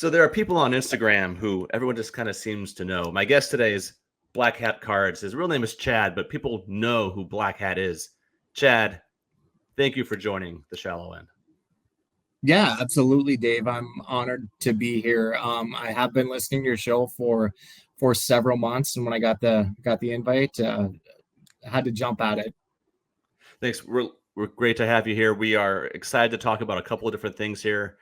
So there are people on Instagram who everyone just kind of seems to know. My guest today is Black Hat Cards. His real name is Chad, but people know who Black Hat is. Chad, thank you for joining the Shallow End. Yeah, absolutely, Dave. I'm honored to be here. I have been listening to your show for several months, and when I got the invite, I had to jump at it. Thanks. We're great to have you here. We are excited to talk about a couple of different things here.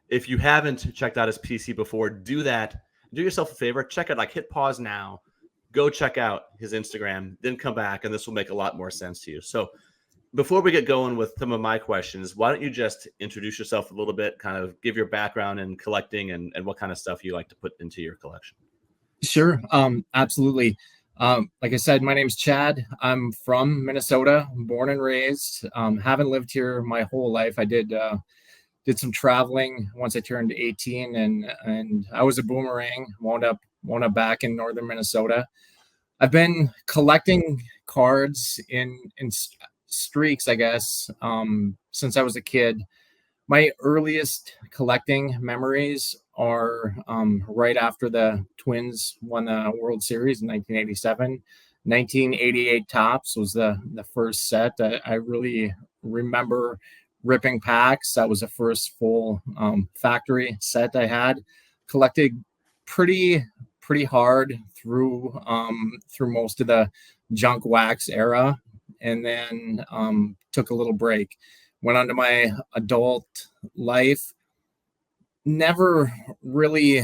If you haven't checked out his PC before, do that. Do yourself a favor. Check it. Hit pause now. Go check out his Instagram. Then come back, and this will make a lot more sense to you. So before we get going with some of my questions, why don't you just introduce yourself a little bit, kind of give your background in collecting and what kind of stuff you like to put into your collection? Sure. Absolutely. Like I said, my name's Chad. I'm from Minnesota, born and raised. Haven't lived here my whole life. I did some traveling once I turned 18, and I was a boomerang. Wound up back in northern Minnesota. I've been collecting cards in streaks, I guess, since I was a kid. My earliest collecting memories are right after the Twins won the World Series in 1987. 1988 Tops was the first set that I really remember ripping packs. That was the first full factory set I had. Collected pretty hard through most of the junk wax era, and then took a little break. Went on to my adult life. Never really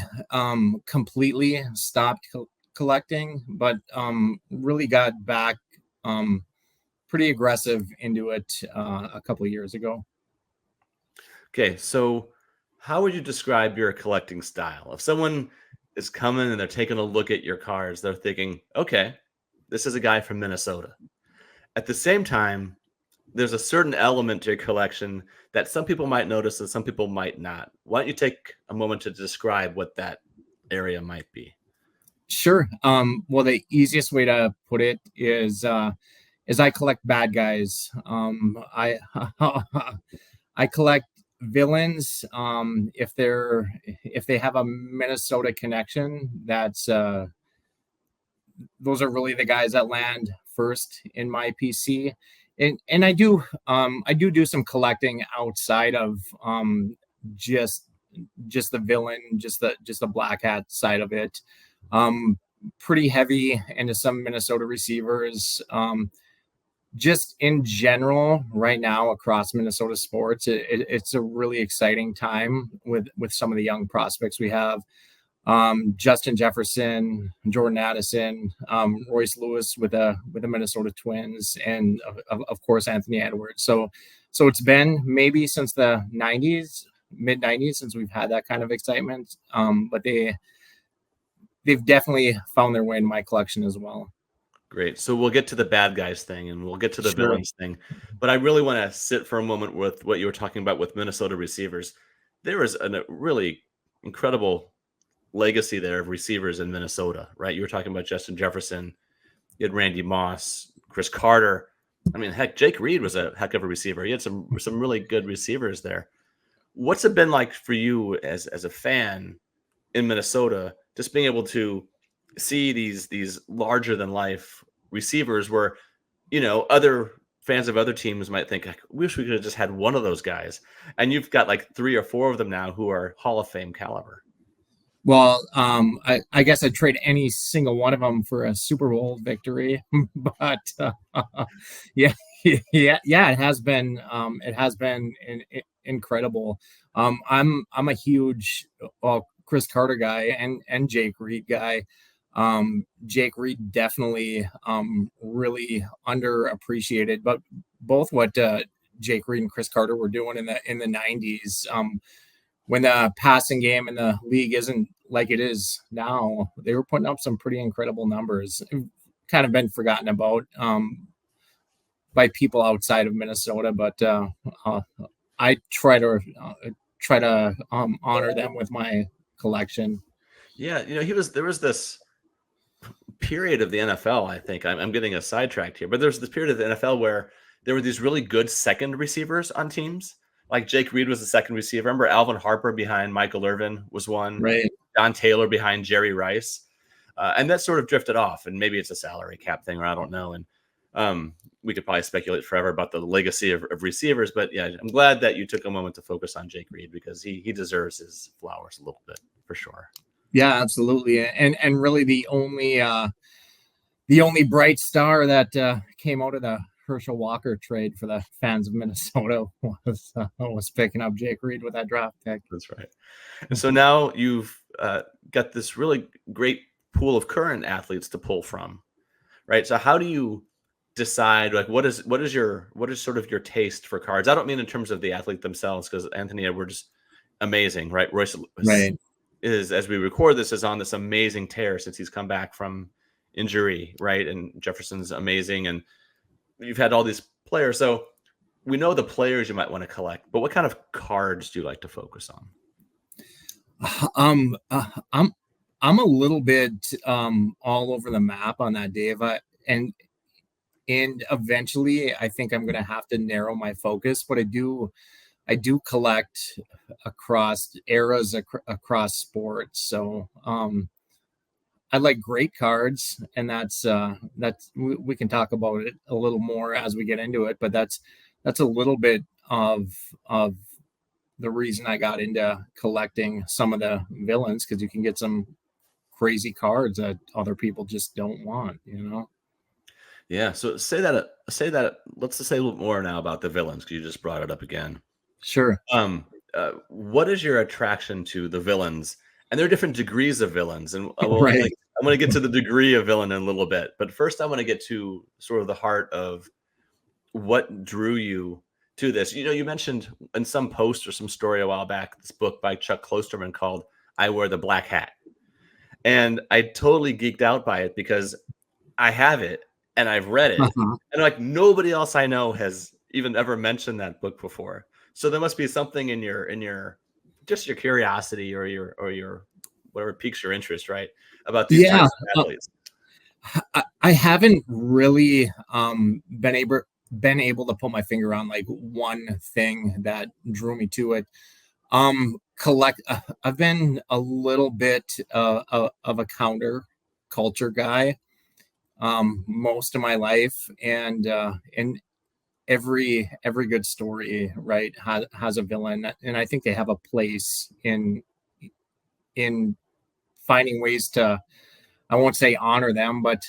completely stopped collecting, but really got back pretty aggressive into it a couple of years ago. Okay, so how would you describe your collecting style? If someone is coming and they're taking a look at your cards, they're thinking, okay, this is a guy from Minnesota. At the same time, there's a certain element to your collection that some people might notice and some people might not. Why don't you take a moment to describe what that area might be? Sure. Well, the easiest way to put it is I collect bad guys. I collect villains. If they have a Minnesota connection, those are really the guys that land first in my PC. And I do some collecting outside of just the villain, just the black hat side of it. Pretty heavy into some Minnesota receivers. Just in general, right now across Minnesota sports, it's a really exciting time with some of the young prospects we have. Justin Jefferson, Jordan Addison, Royce Lewis with the Minnesota Twins, and of course Anthony Edwards. So it's been maybe since the mid 90s, since we've had that kind of excitement. But they've definitely found their way in my collection as well. Great. So we'll get to the bad guys thing and we'll get to the Sure. villains thing. But I really want to sit for a moment with what you were talking about with Minnesota receivers. There is a really incredible legacy there of receivers in Minnesota, right? You were talking about Justin Jefferson, you had Randy Moss, Chris Carter. I mean, heck, Jake Reed was a heck of a receiver. He had some really good receivers there. What's it been like for you as a fan in Minnesota, just being able to see these larger than life receivers where, other fans of other teams might think, I wish we could have just had one of those guys. And you've got like 3 or 4 of them now who are Hall of Fame caliber. Well, I guess I'd trade any single one of them for a Super Bowl victory, but yeah, it has been incredible. I'm a huge Chris Carter guy and Jake Reed guy. Jake Reed definitely really underappreciated, but both what Jake Reed and Chris Carter were doing in the 90s. When the passing game in the league isn't like it is now, they were putting up some pretty incredible numbers. Kind of been forgotten about by people outside of Minnesota, but I try to honor them with my collection. Yeah, there was this period of the NFL, I think. I'm getting a sidetracked here, but there's this period of the NFL where there were these really good second receivers on teams like Jake Reed was the second receiver. Remember Alvin Harper behind Michael Irvin was one. Right. Don Taylor behind Jerry Rice. And that sort of drifted off, and maybe it's a salary cap thing, or I don't know. And we could probably speculate forever about the legacy of receivers, but yeah, I'm glad that you took a moment to focus on Jake Reed because he deserves his flowers a little bit for sure. Yeah, absolutely. And really the only bright star that came out of the Herschel Walker trade for the fans of Minnesota was picking up Jake Reed with that draft pick. That's right. And so now you've got this really great pool of current athletes to pull from, right? So how do you decide, like, what is sort of your taste for cards? I don't mean in terms of the athlete themselves, because Anthony Edwards, amazing, right? Royce Right. is, as we record this, is on this amazing tear since he's come back from injury, right? And Jefferson's amazing, and you've had all these players, so we know the players you might want to collect, but what kind of cards do you like to focus on? I'm a little bit all over the map on that, Dave. And eventually I think I'm gonna have to narrow my focus, but I do collect across eras, across sports. So I like great cards, and that's we can talk about it a little more as we get into it, but that's a little bit of the reason I got into collecting some of the villains, because you can get some crazy cards that other people just don't want, Yeah. So say that. Let's just say a little more now about the villains, because you just brought it up again. Sure. What is your attraction to the villains? And there are different degrees of villains, and Right. I'm going to get to the degree of villain in a little bit. But first, I want to get to sort of the heart of what drew you to this. You mentioned in some post or some story a while back this book by Chuck Klosterman called "I Wear the Black Hat," and I totally geeked out by it because I have it and I've read it, Uh-huh. and like nobody else I know has even ever mentioned that book before. So there must be something in your just your curiosity or your whatever piques your interest, right, about these Yeah. types of athletes. I haven't really been able to put my finger on like one thing that drew me to it. I've been a little bit of a counter culture guy most of my life, and every good story, right, has a villain, and I think they have a place in finding ways to, I won't say honor them, but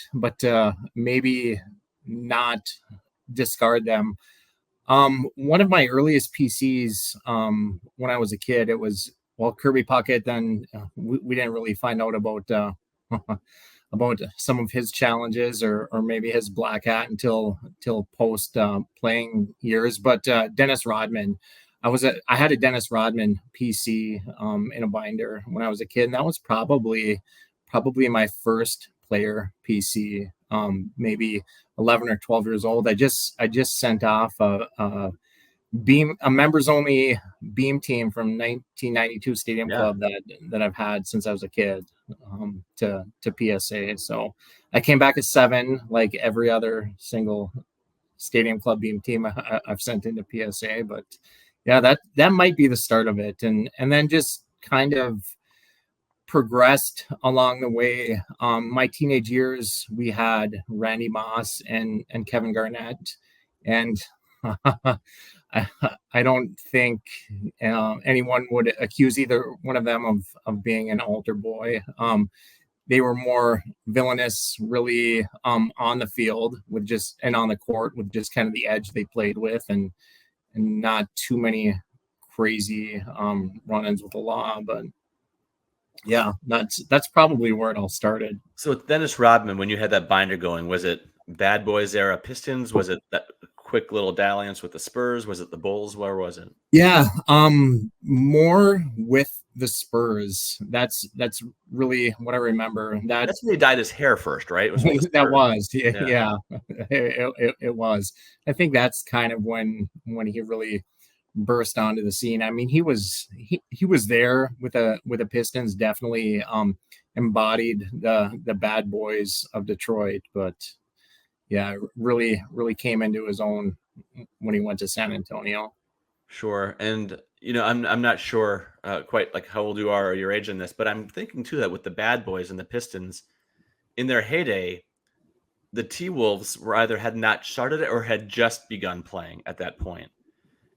maybe not discard them. One of my earliest PCs, when I was a kid, it was, well, Kirby Puckett. Then we didn't really find out about about some of his challenges, or maybe his black hat until post playing years. But Dennis Rodman, I had a Dennis Rodman PC in a binder when I was a kid, and that was probably my first player PC. Maybe 11 or 12 years old. I just sent off a members only beam team from 1992 Stadium Yeah. Club that I've had since I was a kid, to PSA. So I came back at 7, like every other single Stadium Club beam team I've sent into PSA. But yeah, that might be the start of it, and then just kind of progressed along the way. My teenage years, we had Randy Moss and Kevin Garnett, and I don't think anyone would accuse either one of them of being an altar boy. They were more villainous, really, on the field with just, and on the court with just kind of the edge they played with, and not too many crazy run-ins with the law. But yeah, that's probably where it all started. So with Dennis Rodman, when you had that binder going, was it Bad Boys era Pistons? Was it that quick little dalliance with the Spurs? Was it the Bulls? Where was it? Yeah, more with the Spurs. That's really what I remember. That's when he dyed his hair first, right? It was with the That Spurs. was, yeah. It was. I think that's kind of when he really burst onto the scene. I mean, he was there with the Pistons, definitely embodied the bad boys of Detroit, but yeah, really came into his own when he went to San Antonio. Sure. And I'm not sure quite like how old you are or your age in this, but I'm thinking too that with the Bad Boys and the Pistons in their heyday, the T Wolves were either had not started it or had just begun playing at that point.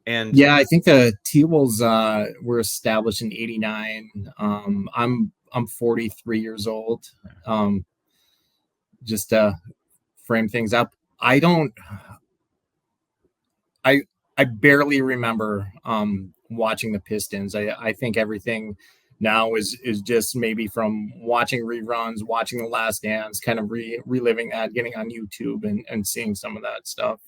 And Yeah, I think the T-Wolves were established in '89. I'm 43 years old. Um, just to frame things up, I don't I I barely remember watching the Pistons. I think everything now is just maybe from watching reruns, watching The Last Dance, kind of reliving that, getting on YouTube and seeing some of that stuff.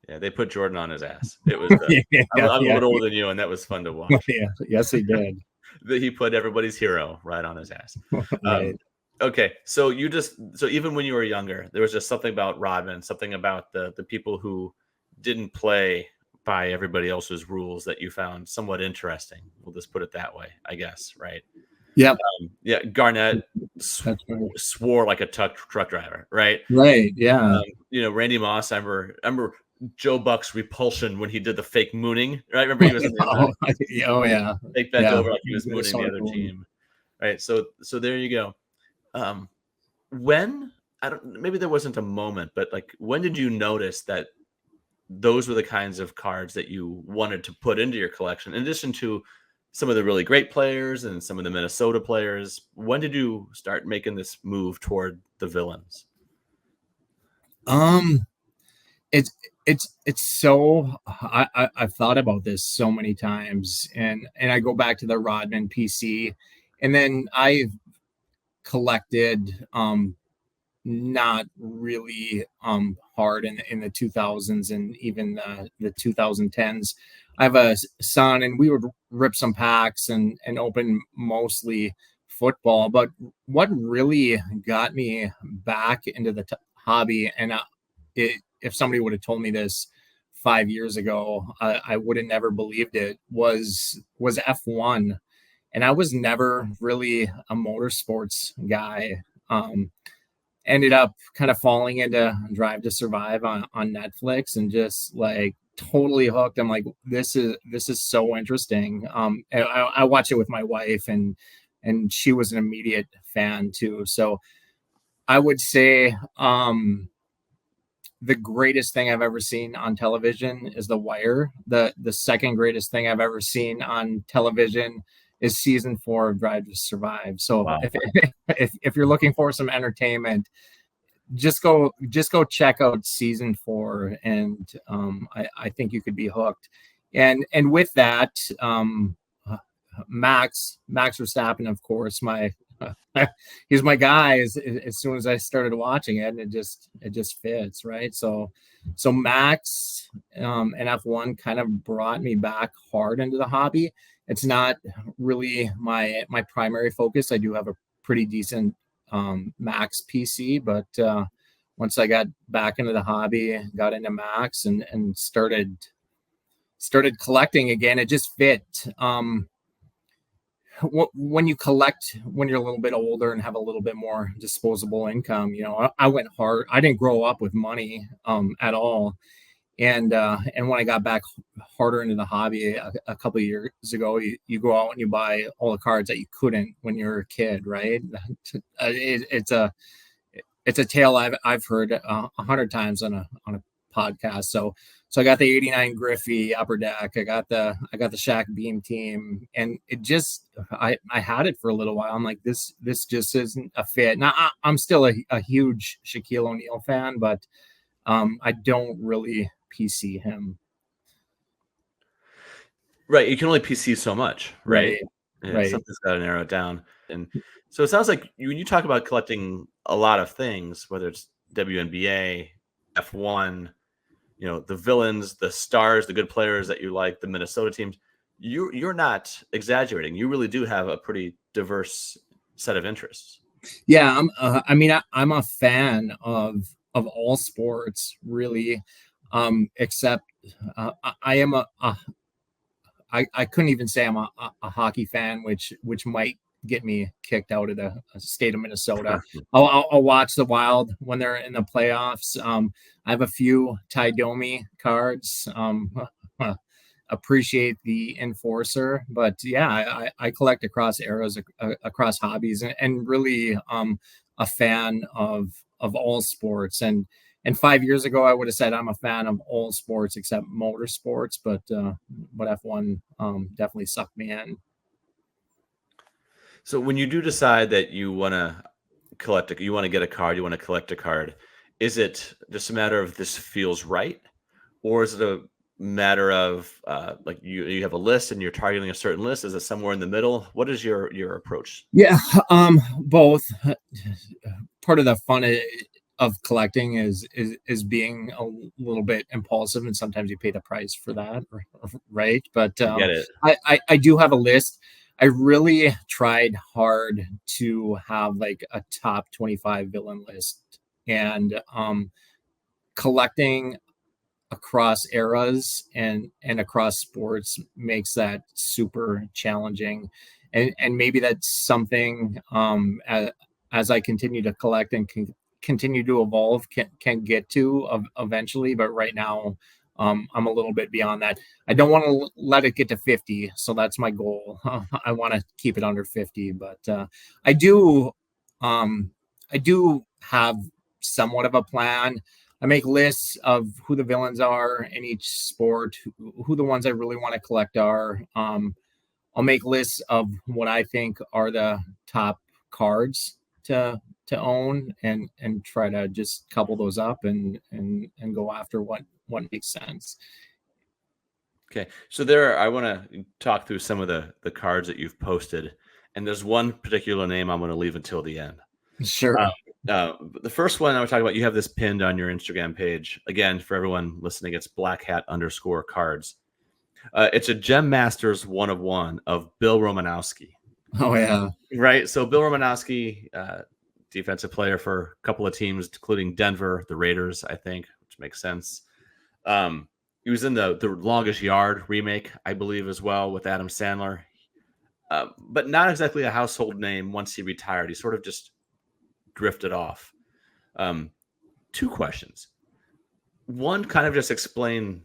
yeah, they put Jordan on his ass. It was Yeah, I'm a yeah, little older than you, and that was fun to watch. yeah, yes, he did. That he put everybody's hero right on his ass. Right. Okay, so even when you were younger, there was just something about Rodman, something about the people who didn't play by everybody else's rules that you found somewhat interesting. We'll just put it that way, I guess, right? Yep. Yeah, Garnett That's right. swore like a truck driver, right? Right. Yeah. Randy Moss. I remember Joe Buck's repulsion when he did the fake mooning, right? Remember he was in the Oh yeah. fake bent Yeah. over like he was mooning the Minnesota other Golden. team, right? So there you go. Um, when I don't maybe there wasn't a moment, but like when did you notice that those were the kinds of cards that you wanted to put into your collection, in addition to some of the really great players and some of the Minnesota players? When did you start making this move toward the villains? Um, it's so I've thought about this so many times, and I go back to the Rodman PC, and then I collected not really hard in the 2000s and even the 2010s. I have a son, and we would rip some packs and open mostly football. But what really got me back into the hobby, and if somebody would have told me this 5 years ago, I would have never believed it. Was F1, and I was never really a motorsports guy. Ended up kind of falling into Drive to Survive on Netflix and just like totally hooked. I'm like, this is so interesting. I watch it with my wife, and she was an immediate fan too. So I would say the greatest thing I've ever seen on television is The Wire. The second greatest thing I've ever seen on television is season 4 of Drive to Survive. So Wow. if you're looking for some entertainment, just go check out season 4, and I think you could be hooked. And with that, Max Verstappen, of course, my he's my guy. As soon as I started watching it, and it just fits right. So Max and F1 kind of brought me back hard into the hobby. It's not really my primary focus. I do have a pretty decent Max PC, but once I got back into the hobby, got into Max and started collecting again, it just fit. When you collect when you're a little bit older and have a little bit more disposable income, I went hard. I didn't grow up with money at all, and when I got back harder into the hobby a couple of years ago, you go out and you buy all the cards that you couldn't when you were a kid, right? It's a tale I've heard 100 times on a podcast. So I got the '89 Griffey Upper Deck. I got the Shaq Beam team, and it just I had it for a little while. I'm like, this just isn't a fit. Now I'm still a huge Shaquille O'Neal fan, but I don't really PC him. Right, you can only PC so much, right? Right, Yeah, right. something's gotta narrow it down, and so it sounds like when you talk about collecting a lot of things, whether it's WNBA, F1, the villains, the stars, the good players that you like, the Minnesota teams, you're not exaggerating. You really do have a pretty diverse set of interests. Yeah, I'm a fan of all sports, really, except I am I couldn't even say I'm a hockey fan, which might get me kicked out of the state of Minnesota. I'll watch the Wild when they're in the playoffs. I have a few Ty Domi cards. appreciate the enforcer, but yeah, I collect across eras, across hobbies, and really a fan of all sports. And 5 years ago, I would have said I'm a fan of all sports except motorsports, but F1 definitely sucked me in. So when you do decide that you want to you want to get a card, you want to collect a card, is it just a matter of this feels right, or is it a matter of like you have a list and you're targeting a certain list? Is it somewhere in the middle? What is your approach? Yeah, both. Part of the fun of collecting is being a little bit impulsive, and sometimes you pay the price for that, right? But I get it. I do have a list. I really tried hard to have like a top 25 villain list, and collecting across eras and across sports makes that super challenging. And maybe that's something, as I continue to collect and continue to evolve, can get to eventually. But right now, I'm a little bit beyond that. I don't want to let it get to 50, so that's my goal. I want to keep it under 50, but I do um, I do have somewhat of a plan. I make lists of who the villains are in each sport, who the ones I really want to collect are. I'll make lists of what I think are the top cards to own, and try to just couple those up and go after what makes sense. Okay, so I want to talk through some of the cards that you've posted, and there's one particular name I'm going to leave until the end. Sure. The first one I was talking about, you have this pinned on your Instagram page. Again, for everyone listening, it's blackhat_cards. It's a Gem Masters 1 of 1 of Bill Romanowski. Oh yeah. Right. So Bill Romanowski, defensive player for a couple of teams, including Denver, the Raiders, I think, which makes sense. He was in the Longest Yard remake, I believe, as well, with Adam Sandler. But not exactly a household name once he retired. He sort of just drifted off. Two questions. One, kind of just explain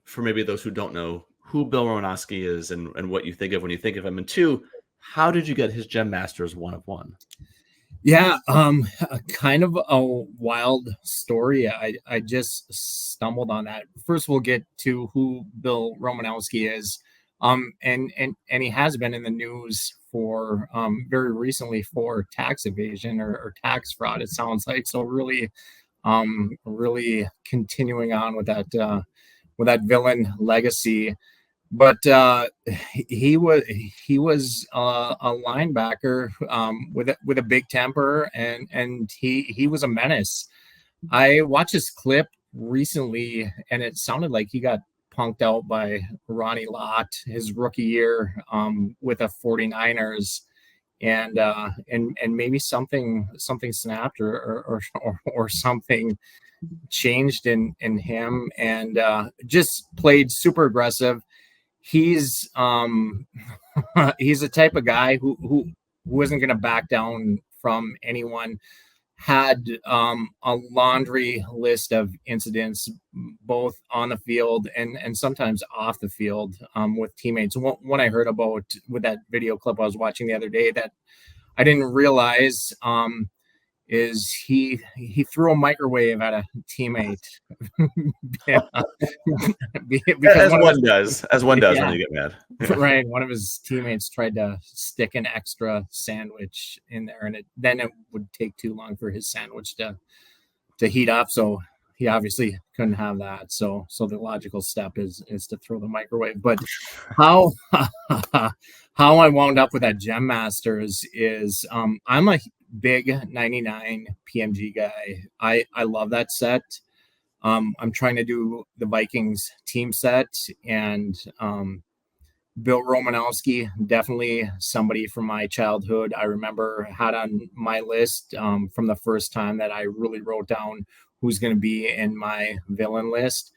for maybe those who don't know who Bill Romanowski is and what you think of when you think of him. And two, how did you get his Gem Masters 1 of 1? Yeah, kind of a wild story. I just stumbled on that. First, we'll get to who Bill Romanowski is. And he has been in the news for very recently for tax evasion or tax fraud, it sounds like. So really continuing on with that villain legacy. But he was a linebacker with a big temper, and he was a menace. I watched this clip recently, and it sounded like he got punked out by Ronnie Lott his rookie year with the 49ers, and maybe something snapped or something changed in him, and just played super aggressive. He's he's the type of guy who isn't going to back down from anyone. Had a laundry list of incidents, both on the field and sometimes off the field, with teammates. One I heard about with that video clip I was watching the other day that I didn't realize is he threw a microwave at a teammate. Yeah. As one does Yeah. when you get mad. Right. One of his teammates tried to stick an extra sandwich in there, and then it would take too long for his sandwich to heat up. So he obviously couldn't have that. So the logical step is to throw the microwave. But how how I wound up with that Gem Masters is I'm a big 99 PMG guy. I love that set. I'm trying to do the Vikings team set, and Bill Romanowski, definitely somebody from my childhood. I remember had on my list from the first time that I really wrote down who's going to be in my villain list.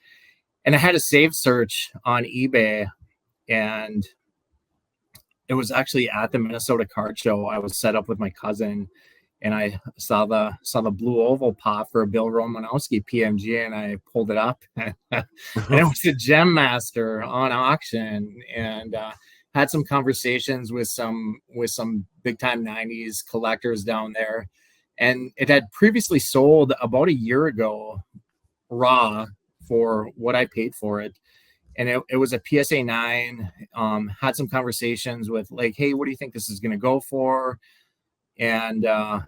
And I had a save search on eBay, and it was actually at the Minnesota card show. I was set up with my cousin, and I saw the blue oval pop for a Bill Romanowski PMG, and I pulled it up, and it was a Gem Master on auction, and had some conversations with some big time '90s collectors down there, and it had previously sold about a year ago, raw, for what I paid for it. And it was a PSA 9. Had some conversations with like, hey, what do you think this is going to go for? And I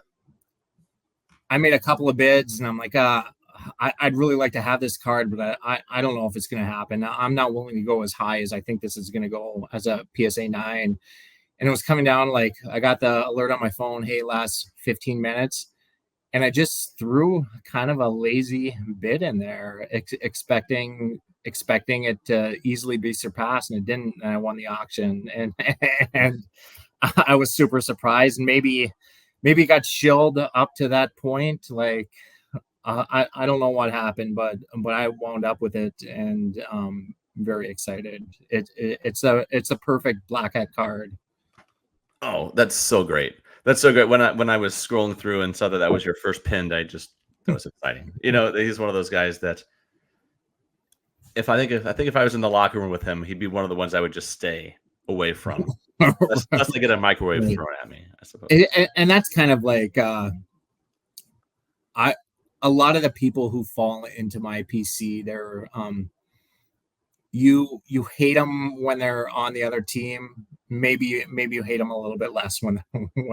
made a couple of bids, and I'm like, I'd really like to have this card, but I don't know if it's going to happen. I'm not willing to go as high as I think this is going to go as a PSA 9. And it was coming down, like, I got the alert on my phone, hey, last 15 minutes. And I just threw kind of a lazy bid in there, expecting it to easily be surpassed, and it didn't. And I won the auction, and and I was super surprised, and maybe it got shilled up to that point. Like, I don't know what happened, but I wound up with it, and very excited. It's a perfect black hat card. Oh, that's so great. That's so great. When I was scrolling through and saw that was your first pinned, that was exciting. He's one of those guys that if I think if I was in the locker room with him, he'd be one of the ones I would just stay away from. Unless they get a microwave thrown at me, I suppose. And that's kind of like a lot of the people who fall into my PC, they're you hate them when they're on the other team. Maybe you hate them a little bit less when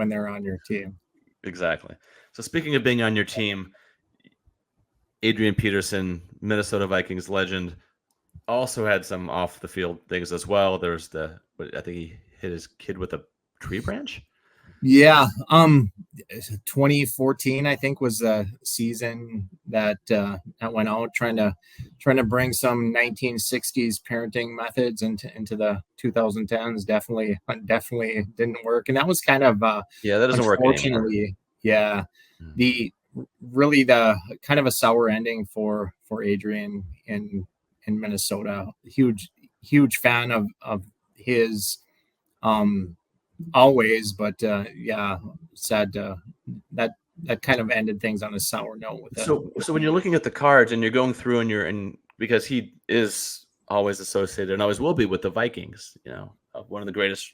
they're on your team. Exactly. So speaking of being on your team, Adrian Peterson, Minnesota Vikings legend, also had some off the field things as well. There's I think he hit his kid with a tree branch. Yeah. 2014, I think, was the season that went out trying to bring some 1960s parenting methods into the 2010s. Definitely didn't work. And that was kind of, that doesn't work anymore. Yeah. The kind of a sour ending for Adrian in Minnesota. Huge fan of his, always, but sad that kind of ended things on a sour note with that. So when you're looking at the cards and you're going through and because he is always associated and always will be with the Vikings, one of the greatest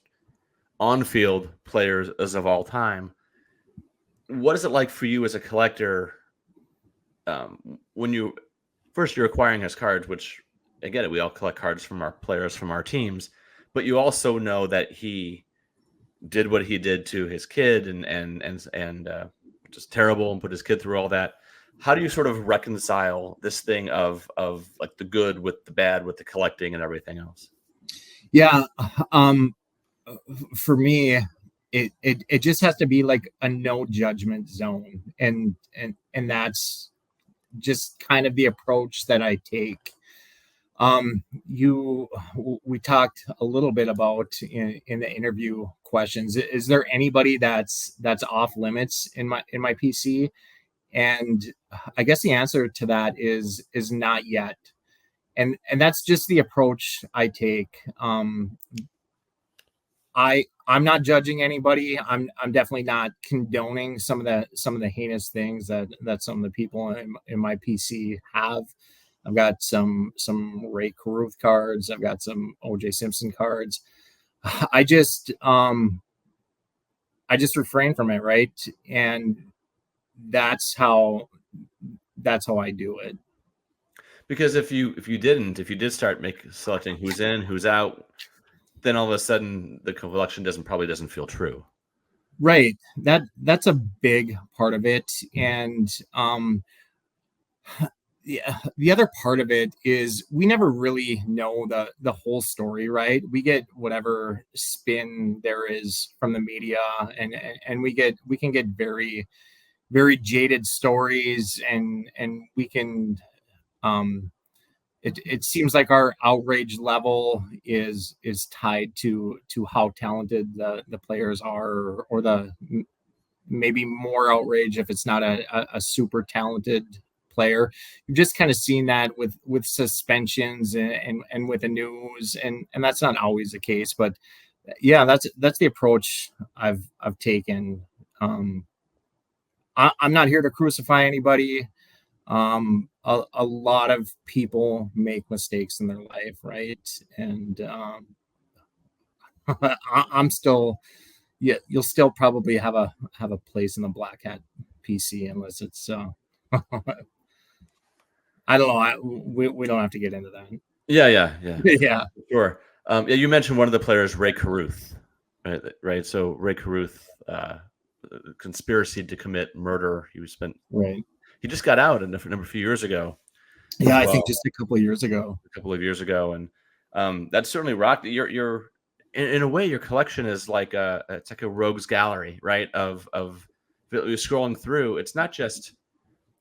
on-field players of all time. What is it like for you as a collector when you're acquiring his cards, which I get it, we all collect cards from our players from our teams, but you also know that he did what he did to his kid and just terrible, and put his kid through all that. How do you sort of reconcile this thing of like the good with the bad, with the collecting and everything else? Yeah. For me, it just has to be like a no judgment zone. And that's just kind of the approach that I take. We talked a little bit about in the interview questions. Is there anybody that's off limits in my PC? And I guess the answer to that is not yet. And that's just the approach I take. I'm not judging anybody. I'm definitely not condoning some of the heinous things that some of the people in my PC have. I've got some Ray Caruth cards. I've got some OJ Simpson cards. I just refrain from it, right? And that's how I do it. Because if you did start selecting who's in, who's out, then all of a sudden the collection probably doesn't feel true. Right. That's a big part of it. And the other part of it is we never really know the whole story, right? We get whatever spin there is from the media, and we can get very, very jaded stories, and we can it seems like our outrage level is tied to how talented the players are, or the maybe more outrage if it's not a super talented player. You've just kind of seen that with suspensions and with the news, and that's not always the case, but yeah, that's the approach I've taken. I'm not here to crucify anybody. A lot of people make mistakes in their life, right? And I'm still, yeah, you'll still probably have a place in the Black Hat PC unless it's I don't know. We don't have to get into that. Yeah. Yeah. Sure. Yeah, you mentioned one of the players, Ray Caruth, right? Right. So Ray Caruth, conspiracy to commit murder. Right. He just got out a few years ago Yeah, as I think well, just a couple of years ago. a couple of years ago, and that certainly rocked. Your in a way, your collection is like it's like a rogues gallery, right? Of you're scrolling through. It's not just.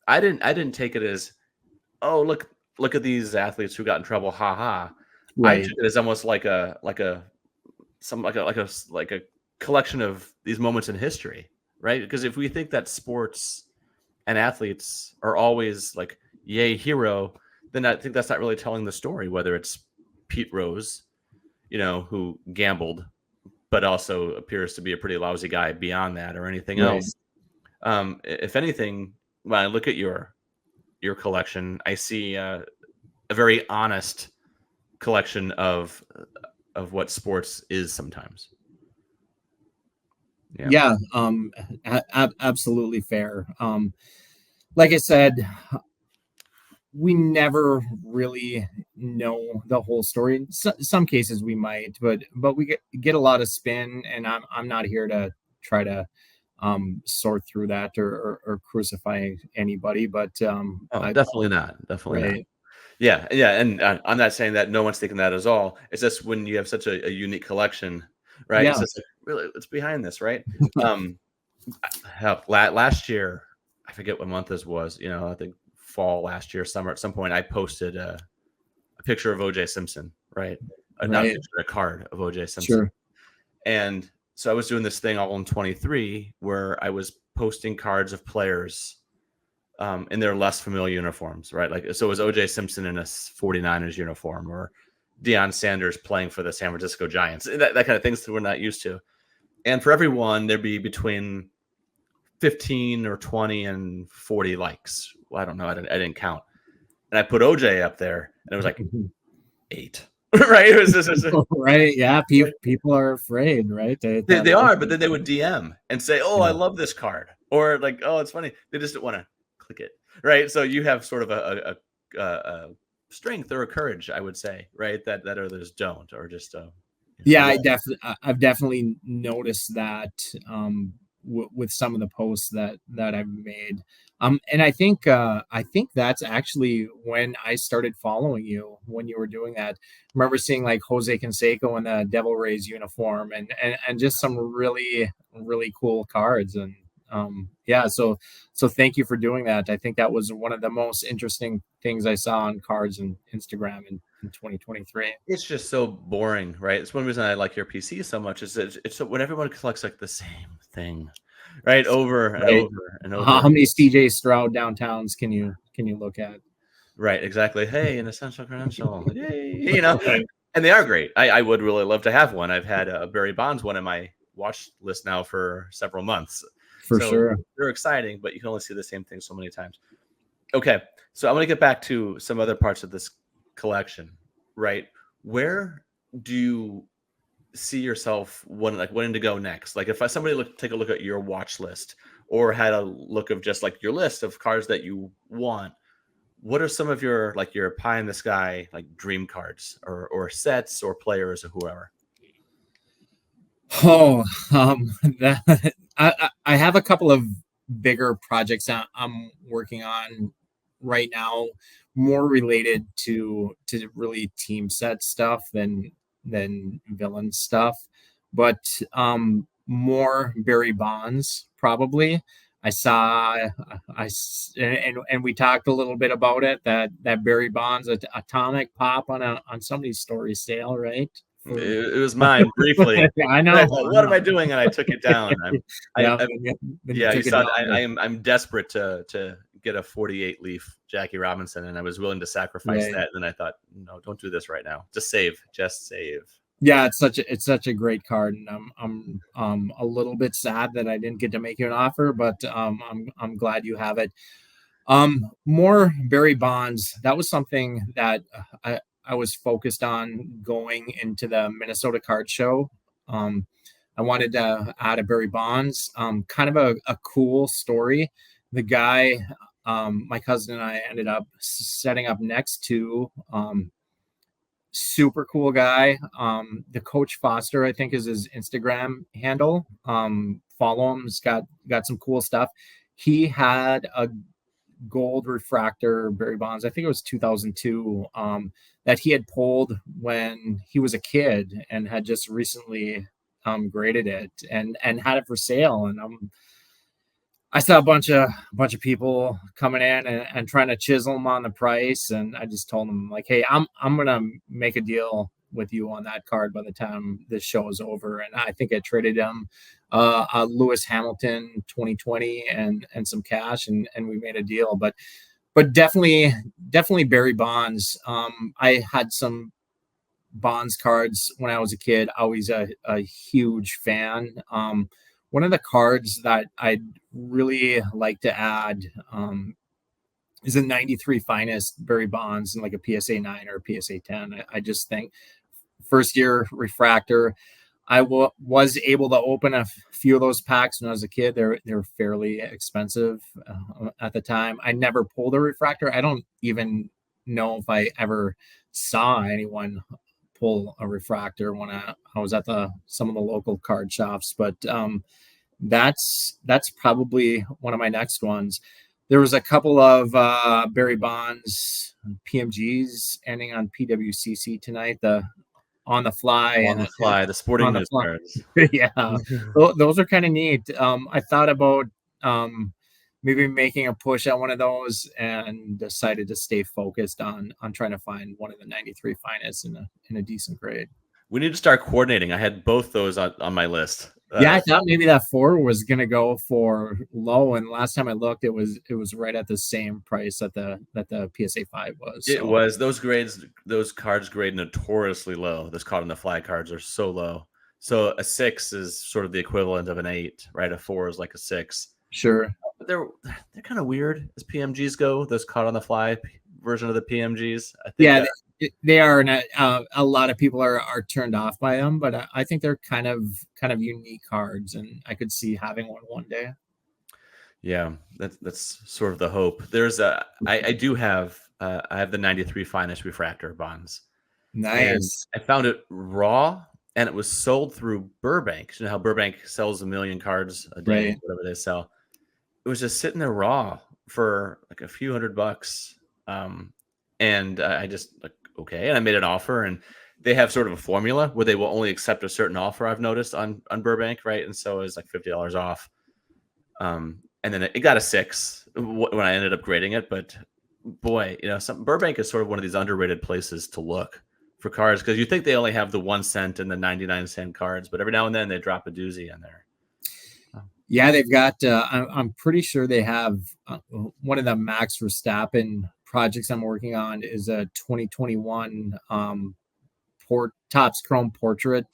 I didn't take it as, oh, look at these athletes who got in trouble, ha ha. I Right. took it as almost like a collection of these moments in history, right? Because if we think that sports and athletes are always like yay hero, then I think that's not really telling the story. Whether it's Pete Rose, who gambled but also appears to be a pretty lousy guy beyond that, or anything Right. else. If anything, when I look at your collection, I see a very honest collection of what sports is sometimes. Yeah. Yeah. Absolutely fair. Like I said, we never really know the whole story. In some cases we might, but we get a lot of spin, and I'm not here to try to sort through that or crucify anybody. But Oh, I definitely not. Definitely not. right. Yeah, and I'm not saying that no one's thinking that at all. It's just when you have such a unique collection, right? It's Yeah. just like, really, it's behind this, right? Um, Hell, last year, I forget what month this was. I think fall last year, summer. At some point, I posted a picture of OJ Simpson, right? Not a Right. picture, a card of OJ Simpson. Sure. And so I was doing this thing all in 23 where I was posting cards of players in their less familiar uniforms, right? Like, so it was OJ Simpson in a 49ers uniform, or Deion Sanders playing for the San Francisco Giants, that kind of things that we're not used to. And for everyone, there'd be between 15 or 20 and 40 likes. Well, I don't know. I didn't count. And I put OJ up there and it was like 8. Right? It was just Right. Yeah. People are afraid, right? they are, but then they would DM and say, "Oh, I Yeah. love this card," or like, "Oh, it's funny." They just don't want to click it, right? So you have sort of a strength or a courage, I would say, right? That others don't, or just Yeah, yeah. I've definitely noticed that with some of the posts that I've made. And I think that's actually when I started following you, when you were doing that. I remember seeing like Jose Canseco in the Devil Rays uniform, and just some really cool cards. And yeah, so thank you for doing that. I think that was one of the most interesting things I saw on cards and Instagram in 2023. It's just so boring, right? It's one reason I like your PC so much. Is that it's when everyone collects like the same thing, right, over and Right. over and How over. many CJ Stroud downtowns can you look at? Right, exactly. Hey, an essential credential, yay! Right. And they are great. I would really love to have one. I've had a Barry Bonds one in my watch list now for several months, For so sure. they're exciting. But you can only see the same thing so many times. Okay, so I'm going to get back to some other parts of this collection. Right, where do you see yourself wanting to go next? Like, if somebody take a look at your watch list, or had a look of just like your list of cards that you want, what are some of your pie in the sky like dream cards, or sets, or players, or whoever? Oh, that, I have a couple of bigger projects I'm working on right now, more related to really team set stuff than villain stuff, but more Barry Bonds probably. I saw and we talked a little bit about it, that Barry Bonds atomic pop on somebody's story sale, right? For It was mine briefly. I And I know, thought, I what am know. I doing? And I took it down. Yeah, I then you yeah, you took it saw down it. to I'm desperate to get a 48 leaf Jackie Robinson, and I was willing to sacrifice right. that. And then I thought, no, don't do this right now. Just save. Yeah, it's such a great card, and I'm a little bit sad that I didn't get to make you an offer, but I'm glad you have it. More Barry Bonds. That was something that I was focused on going into the Minnesota Card Show. Um, I wanted to add a Barry Bonds. Kind of a cool story. The guy, my cousin and I ended up setting up next to. Super cool guy. The Coach Foster, I think, is his Instagram handle. Follow him. He's got some cool stuff. He had a gold refractor Barry Bonds. I think it was 2002. That he had pulled when he was a kid and had just recently graded it and had it for sale. And I saw a bunch of people coming in and trying to chisel them on the price, and I just told them like, "Hey, I'm gonna make a deal with you on that card by the time this show is over." And I think I traded him a Lewis Hamilton 2020 and some cash, and we made a deal. But definitely Barry Bonds. I had some Bonds cards when I was a kid. Always a huge fan. One of the cards that I'd really like to add is a 93 finest Barry Bonds and like a PSA 9 or a PSA 10. I just think first year refractor. Was able to open a few of those packs when I was a kid. They're fairly expensive at the time. I never pulled a refractor. I don't even know if I ever saw anyone pull a refractor when I was at some of the local card shops. But that's probably one of my next ones. There was a couple of Barry Bonds PMGs ending on PWCC tonight. The on the fly On the fly, the sporting on the news fly. cards. Yeah, those are kind of neat. I thought about maybe making a push at one of those and decided to stay focused on trying to find one of the 93 finest in a decent grade. We need to start coordinating. I had both those on my list. Yeah, I thought maybe that 4 was gonna go for low, and last time I looked, it was right at the same price that the PSA 5 was. It So was those cards grade notoriously low. Those caught on the fly cards are so low. So a 6 is sort of the equivalent of an 8, right? A 4 is like a 6. sure. But they're kind of weird as PMGs go. Those caught on the fly version of the PMGs. I think Yeah, they are, and a lot of people are turned off by them, but I think they're kind of unique cards, and I could see having one day. yeah, that's sort of the hope. I do have I have the 93 finest refractor bonds. And Nice. I found it raw, and it was sold through Burbank. You know how Burbank sells a million cards a day, Right. whatever they sell. It was just sitting there raw for like a few $100. And I just like, okay. And I made an offer, and they have sort of a formula where they will only accept a certain offer, I've noticed on Burbank. Right. And so it was like $50 off. And then it got a 6 when I ended up grading it. But boy, Burbank is sort of one of these underrated places to look for cards, because you think they only have the 1 cent and the 99-cent cards, but every now and then they drop a doozy in there. Yeah, they've got. I'm pretty sure they have one of the Max Verstappen projects I'm working on is a 2021 Topps Chrome Portrait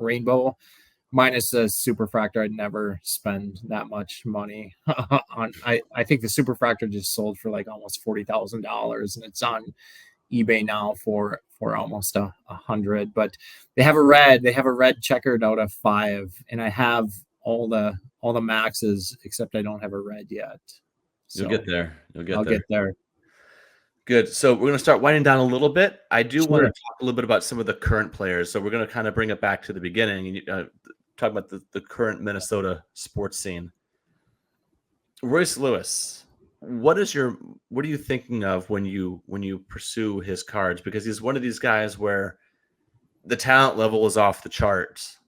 Rainbow. Minus a superfractor, I'd never spend that much money on. I think the superfractor just sold for like almost $40,000, and it's on eBay now for almost 100. But they have a red checkered out of 5, and I have all the maxes except I don't have a red yet. So You'll get there. I'll get there. Good. So we're going to start winding down a little bit. I do want to Sure. talk a little bit about some of the current players. So we're going to kind of bring it back to the beginning and talk about the current Minnesota sports scene. Royce Lewis, what are you thinking of when you pursue his cards? Because he's one of these guys where the talent level is off the charts.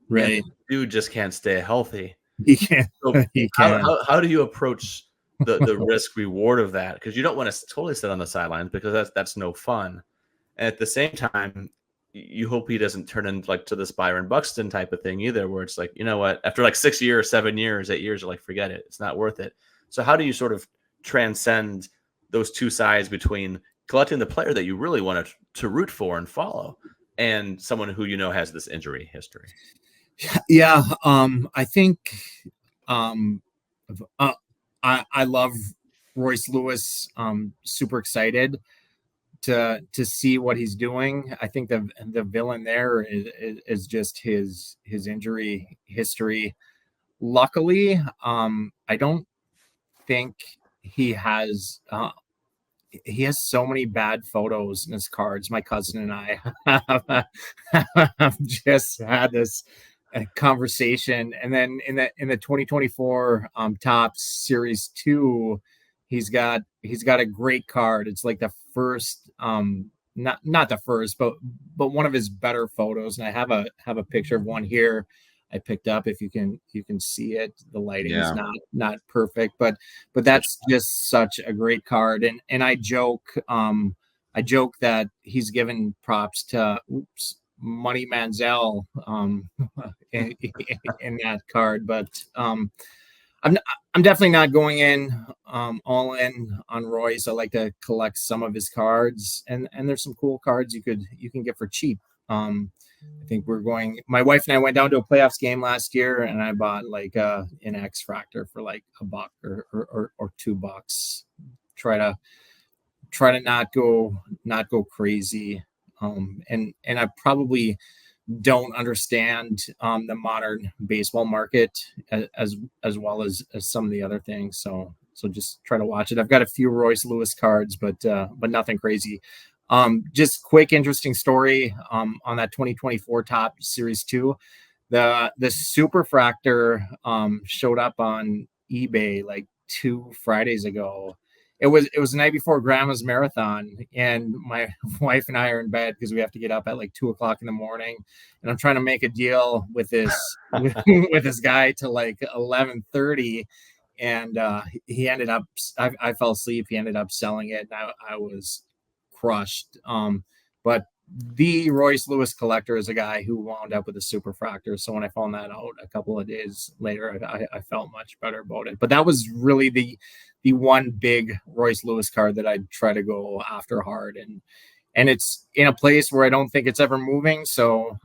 Right. Dude just can't stay healthy. He can. So He can. how do you approach the risk reward of that? Because you don't want to totally sit on the sidelines, because that's no fun. And at the same time, you hope he doesn't turn into like to this Byron Buxton type of thing either, where it's like, you know what, after like 6 years, 7 years, 8 years, you're like, forget it. It's not worth it. So how do you sort of transcend those two sides between collecting the player that you really want to root for and follow, and someone who has this injury history? Yeah, I think um, I love Royce Lewis. Super excited to see what he's doing. I think the villain there is just his injury history. Luckily, I don't think he has he has so many bad photos in his cards. My cousin and I have just had this conversation, and then in the 2024 Topps Series 2, he's got a great card. It's like the first not the first, but one of his better photos, and I have a picture of one here I picked up. If you can see it, the lighting is not perfect, but that's just such a great card. And I joke that he's given props to Money Manziel in, in that card, but I'm I'm definitely not going in all in on Royce. I like to collect some of his cards, and there's some cool cards you can get for cheap. I think my wife and I went down to a playoffs game last year, and I bought like an X Fractor for like $1 or $2. Try to not go crazy. And I probably don't understand the modern baseball market as well as some of the other things. So just try to watch it. I've got a few Royce Lewis cards, but nothing crazy. Just quick, interesting story on that 2024 Topps Series 2. The Superfractor showed up on eBay like 2 Fridays ago. It was the night before Grandma's marathon, and my wife and I are in bed because we have to get up at like 2 o'clock in the morning. And I'm trying to make a deal with this with this guy to like 11:30, and he ended up. I fell asleep. He ended up selling it, and I was crushed. But the Royce Lewis collector is a guy who wound up with a Superfractor. So when I found that out a couple of days later, I felt much better about it. But that was really the one big Royce Lewis card that I'd try to go after hard, and it's in a place where I don't think it's ever moving. So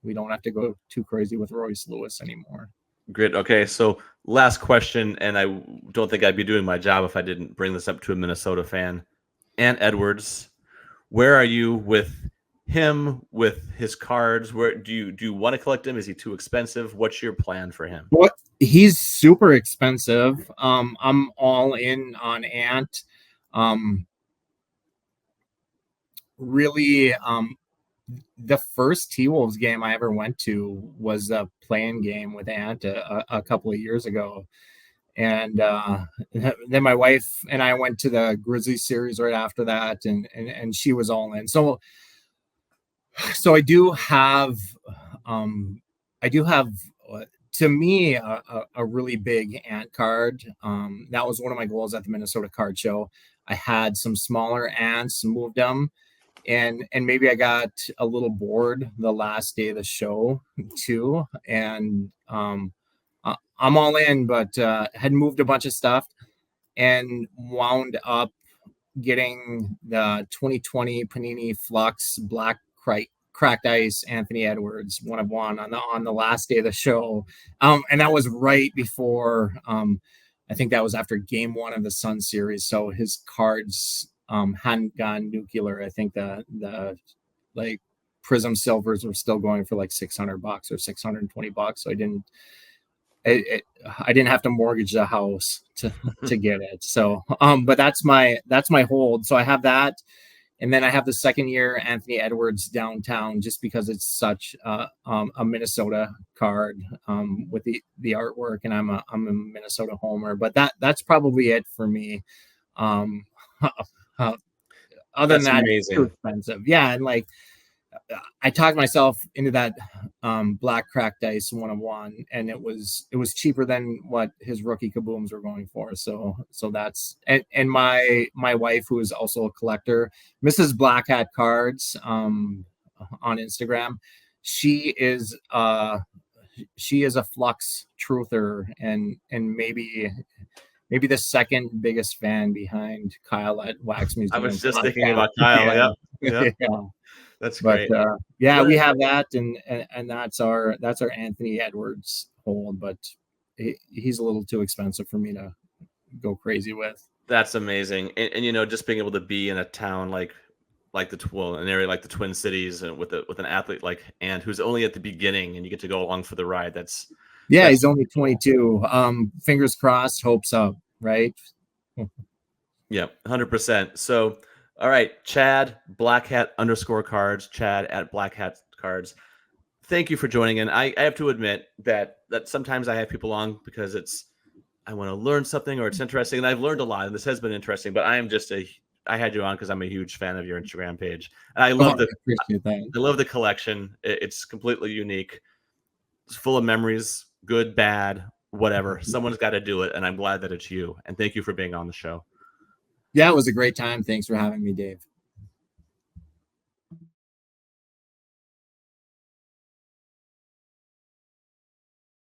we don't have to go too crazy with Royce Lewis anymore. Great. Okay, so last question, and I don't think I'd be doing my job if I didn't bring this up to a Minnesota fan. Ant Edwards, where are you with him, with his cards? Where do you want to collect him? Is he too expensive? What's your plan for him? Well, he's super expensive. I'm all in on Ant. Really, the first T-Wolves game I ever went to was a playing game with Ant a couple of years ago. And then my wife and I went to the Grizzlies series right after that, and she was all in. So I do have to me a really big Ant card. That was one of my goals at the Minnesota Card Show. I had some smaller ants, moved them, and maybe I got a little bored the last day of the show too, and I'm all in, but had moved a bunch of stuff and wound up getting the 2020 Panini Flux Black Cracked Ice Anthony Edwards 1/1 on the last day of the show, and that was right before I think that was after Game 1 of the Sun series. So his cards hadn't gone nuclear. I think the like Prism Silvers were still going for like $600 or $620. So I didn't have to mortgage the house to get it. So, but that's my hold. So I have that. And then I have the second year Anthony Edwards downtown, just because it's such a Minnesota card with the artwork, and I'm a Minnesota homer. But that's probably it for me. Other than that, it's too expensive. Yeah, and like I talked myself into that Black Cracked Ice 1/1, and it was cheaper than what his rookie kabooms were going for. So that's and my wife, who is also a collector, Mrs. Black Hat Cards on Instagram. She is a Flux truther, and maybe the second biggest fan behind Kyle at Wax Museum. I was just thinking about Kyle. Yeah. Yeah. That's But great. yeah, What we a- have that, and that's our Anthony Edwards hold, but he's a little too expensive for me to go crazy with. that's amazing. And you know, just being able to be in a town like an area like the Twin Cities, and with an athlete like Ant, who's only at the beginning, and you get to go along for the ride. Yeah, That's he's only cool. 22. Fingers crossed, hopes up, right? Yeah, 100%. So, all right, Chad, Black Hat underscore cards, Chad at Black Hat cards. Thank you for joining in. I have to admit that sometimes I have people on because I want to learn something or it's interesting, and I've learned a lot, and this has been interesting. But I had you on because I'm a huge fan of your Instagram page, and Oh, I appreciate that. I love the collection. It's completely unique. It's full of memories, good, bad, whatever. Someone's got to do it, and I'm glad that it's you. And thank you for being on the show. Yeah, it was a great time. Thanks for having me, Dave.